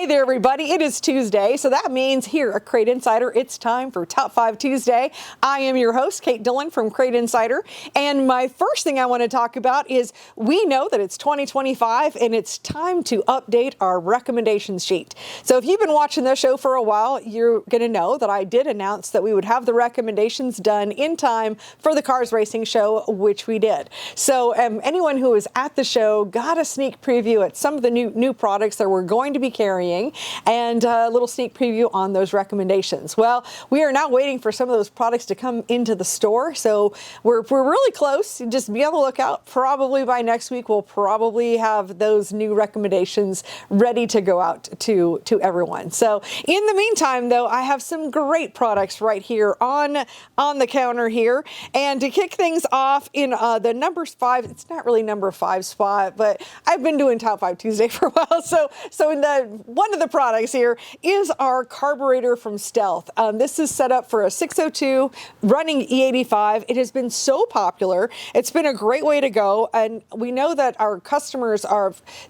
there, everybody. It is Tuesday, so that means here at Crate Insider, it's time for Top 5 Tuesday. I am your host, Kate Dillon from Crate Insider, and my first thing I want to talk about is we know that it's 2025, and it's time to update our recommendations sheet. So if you've been watching this show for a while, you're going to know that I did announce that we would have the recommendations done in time for the Cars Racing Show, which we did. So anyone who was at the show got a sneak preview at some of the new products that we're going to be carrying, and a little sneak preview on those recommendations. Well, we are now waiting for some of those products to come into the store, so we're really close. Just be on the lookout. Probably by next week, we'll probably have those new recommendations ready to go out to everyone. So in the meantime, though, I have some great products right here on the counter here. And to kick things off in the number 5, it's not really number 5 spot, but I've been doing Top 5 Tuesday for a while. So in one of the products here is our carburetor from Stealth. This is set up for a 602 running E85. It has been so popular. It's been a great way to go. And we know that our customers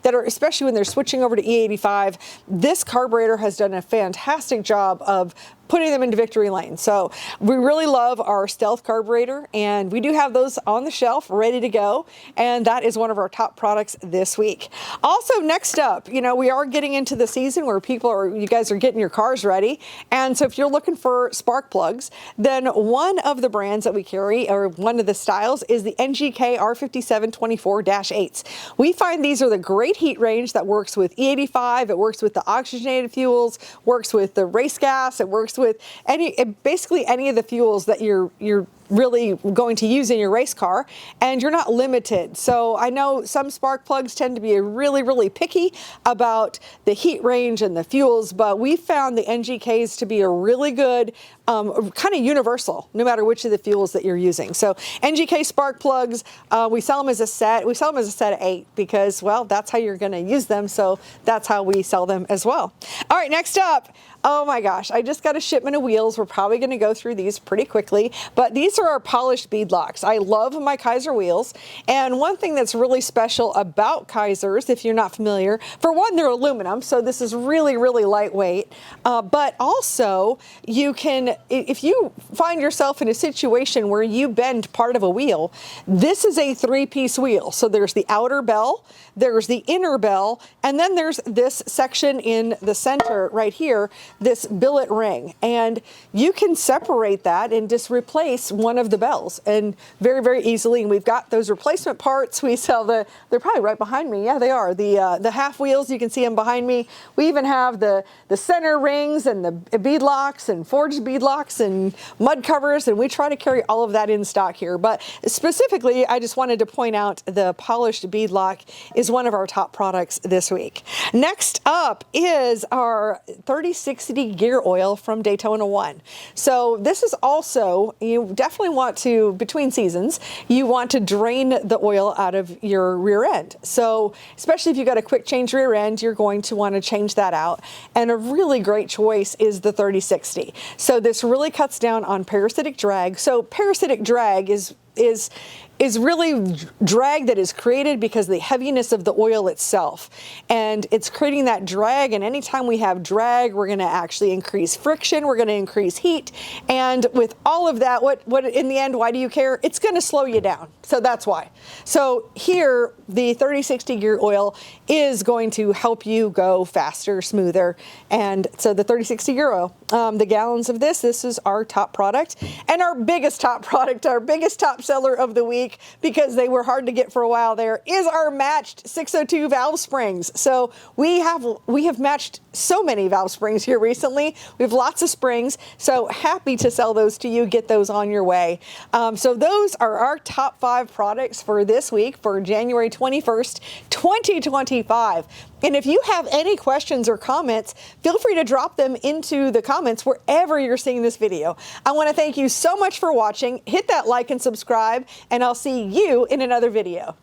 especially when they're switching over to E85, this carburetor has done a fantastic job of putting them into victory lane. So we really love our Stealth carburetor, and we do have those on the shelf ready to go, and that is one of our top products this week. Also, next up, we are getting into the season where you guys are getting your cars ready, and so if you're looking for spark plugs, then one of the brands that we carry, or one of the styles, is the NGK R5724-8s. We find these are the great heat range that works with E85, it works with the oxygenated fuels, works with the race gas, it works with basically any of the fuels that you're really going to use in your race car, and you're not limited. So I know some spark plugs tend to be really picky about the heat range and the fuels, but we found the NGKs to be a really good kind of universal, no matter which of the fuels that you're using. So NGK Spark Plugs, we sell them as a set. We sell them as a set of 8 because, well, that's how you're going to use them. So that's how we sell them as well. All right, next up. Oh my gosh, I just got a shipment of wheels. We're probably going to go through these pretty quickly, but these are our polished bead locks. I love my Kaiser wheels, and one thing that's really special about Kaisers, if you're not familiar, for one, they're aluminum, so this is really lightweight, but also you can, if you find yourself in a situation where you bend part of a wheel, this is a 3-piece wheel. So there's the outer bell, there's the inner bell, and then there's this section in the center right here, this billet ring, and you can separate that and just replace one of the bells, and very easily. And we've got those replacement parts. We sell they're probably right behind me. Yeah, they are. The half wheels, you can see them behind me. We even have the center rings and the bead locks and forged bead locks and mud covers, and we try to carry all of that in stock here. But specifically, I just wanted to point out the polished bead lock is one of our top products this week. Next up is our 3060 Gear Oil from Daytona 1. So this is also, you definitely want to, between seasons, you want to drain the oil out of your rear end. So especially if you've got a quick change rear end, you're going to want to change that out. And a really great choice is the 3060. So this really cuts down on parasitic drag. So parasitic drag is really drag that is created because of the heaviness of the oil itself. And it's creating that drag, and anytime we have drag, we're going to actually increase friction, we're going to increase heat, and with all of that, what in the end, why do you care? It's going to slow you down. So that's why. So here, the 3060 Gear Oil is going to help you go faster, smoother, and so the 3060 Gear Oil, the gallons of this is our top product, and our biggest top product, our biggest top seller of the week, because they were hard to get for a while there, is our matched 602 valve springs. So we have matched so many valve springs here recently. We have lots of springs, so happy to sell those to you. Get those on your way. So those are our top 5 products for this week, for January 21st, 2025. And if you have any questions or comments, feel free to drop them into the comments wherever you're seeing this video. I want to thank you so much for watching. Hit that like and subscribe, and I'll see you in another video.